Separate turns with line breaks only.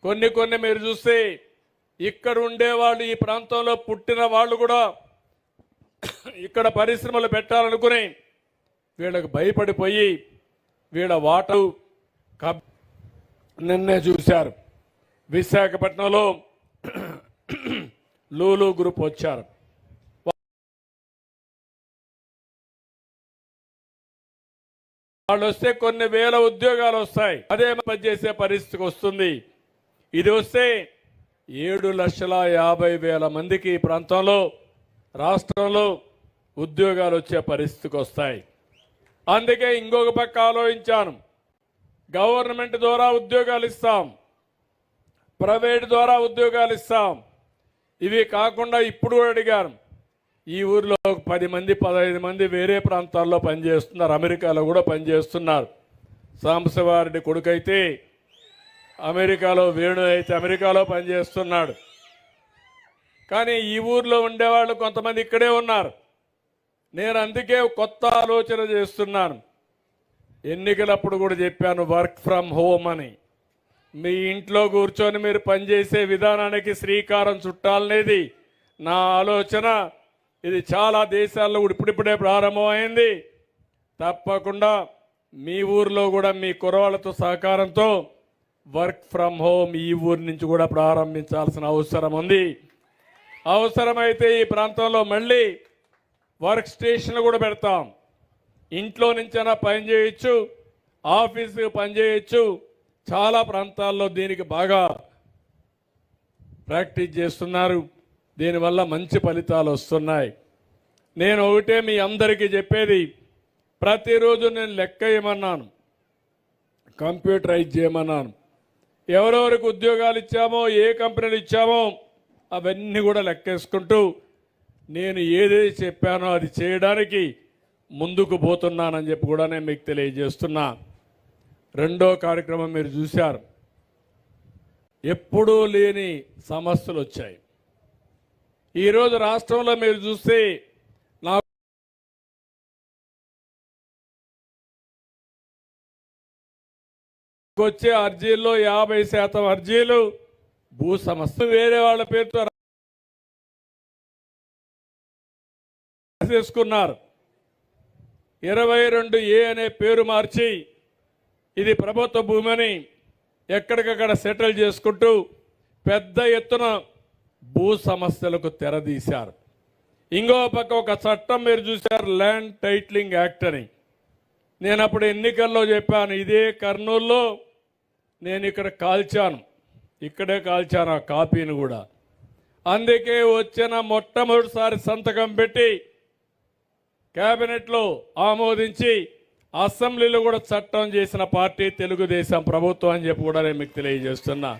కొన్ని మీరు చూస్తే ఇక్కడ ఉండేవాళ్ళు, ఈ ప్రాంతంలో పుట్టిన వాళ్ళు కూడా ఇక్కడ పరిశ్రమలు పెట్టాలనుకుని వీళ్ళకి భయపడిపోయి వీళ్ళ వాటలు నిన్నే చూశారు. విశాఖపట్నంలో లూలు గ్రూప్ వచ్చారు. వాళ్ళు వస్తే కొన్ని వేల ఉద్యోగాలు వస్తాయి. అదే పనిచేసే పరిస్థితికి వస్తుంది. ఇది వస్తే 7,50,000 మందికి ఈ ప్రాంతంలో, రాష్ట్రంలో ఉద్యోగాలు వచ్చే పరిస్థితికి వస్తాయి. అందుకే ఇంకొక పక్క ఆలోచించాను. గవర్నమెంట్ ద్వారా ఉద్యోగాలు ఇస్తాం, ప్రైవేట్ ద్వారా ఉద్యోగాలు ఇస్తాం. ఇవి కాకుండా ఇప్పుడు కూడా అడిగాను, ఈ ఊరిలో 10 మంది 15 మంది వేరే ప్రాంతాల్లో పనిచేస్తున్నారు, అమెరికాలో కూడా పనిచేస్తున్నారు. సాంబశివారెడ్డి కొడుకైతే అమెరికాలో, వేణు అయితే అమెరికాలో పనిచేస్తున్నాడు. కానీ ఈ ఊర్లో ఉండేవాళ్ళు కొంతమంది ఇక్కడే ఉన్నారు. నేను అందుకే కొత్త ఆలోచన చేస్తున్నాను. ఎన్నికలప్పుడు కూడా చెప్పాను, వర్క్ ఫ్రమ్ హోమ్ అని. మీ ఇంట్లో కూర్చొని మీరు పనిచేసే విధానానికి శ్రీకారం చుట్టాలనేది నా ఆలోచన. ఇది చాలా దేశాల్లో ఇప్పుడిప్పుడే ప్రారంభమైంది. తప్పకుండా మీ ఊర్లో కూడా మీ కుర్రవాళ్ళతో సహకారంతో వర్క్ ఫ్రమ్ హోమ్ ఈ ఊరి నుంచి కూడా ప్రారంభించాల్సిన అవసరం ఉంది. అవసరమైతే ఈ ప్రాంతంలో మళ్ళీ వర్క్ స్టేషన్లు కూడా పెడతాం. ఇంట్లో నుంచైనా పని చేయొచ్చు, ఆఫీస్కి పని చేయొచ్చు. చాలా ప్రాంతాల్లో దీనికి బాగా ప్రాక్టీస్ చేస్తున్నారు. దీనివల్ల మంచి ఫలితాలు వస్తున్నాయి. నేను ఒకటే మీ అందరికీ చెప్పేది, ప్రతిరోజు నేను లెక్క ఇవ్వమన్నాను, కంప్యూటరైజ్ చేయమన్నాను. ఎవరెవరికి ఉద్యోగాలు ఇచ్చామో, ఏ కంపెనీలు ఇచ్చామో అవన్నీ కూడా లెక్కేసుకుంటూ నేను ఏదైతే చెప్పానో అది చేయడానికి ముందుకు పోతున్నానని చెప్పి కూడా నేను మీకు తెలియజేస్తున్నా. రెండో కార్యక్రమం మీరు చూశారు. ఎప్పుడూ లేని సమస్యలు వచ్చాయి. ఈరోజు రాష్ట్రంలో మీరు చూస్తే నాకు వచ్చే అర్జీల్లో 50% అర్జీలు భూ సమస్య వేరే వాళ్ళ పేరుతో రాసేసుకున్నారు. 22A అనే పేరు మార్చి ఇది ప్రభుత్వ భూమిని ఎక్కడికక్కడ సెటిల్ చేసుకుంటూ పెద్ద ఎత్తున భూ సమస్యలకు తెరదీశారు. ఇంకో పక్క ఒక చట్టం మీరు చూశారు, ల్యాండ్ టైటిలింగ్ యాక్ట్ అని. నేను అప్పుడు ఎన్నికల్లో చెప్పాను, ఇదే కర్నూలులో నేను ఇక్కడ కాల్చాను, ఇక్కడే కాల్చాను ఆ కాపీని కూడా. అందుకే వచ్చిన మొట్టమొదటిసారి సంతకం పెట్టి కేబినెట్లో ఆమోదించి అసెంబ్లీలో కూడా చట్టం చేసిన పార్టీ తెలుగుదేశం ప్రభుత్వం అని చెప్పి కూడా నేను మీకు తెలియజేస్తున్నా.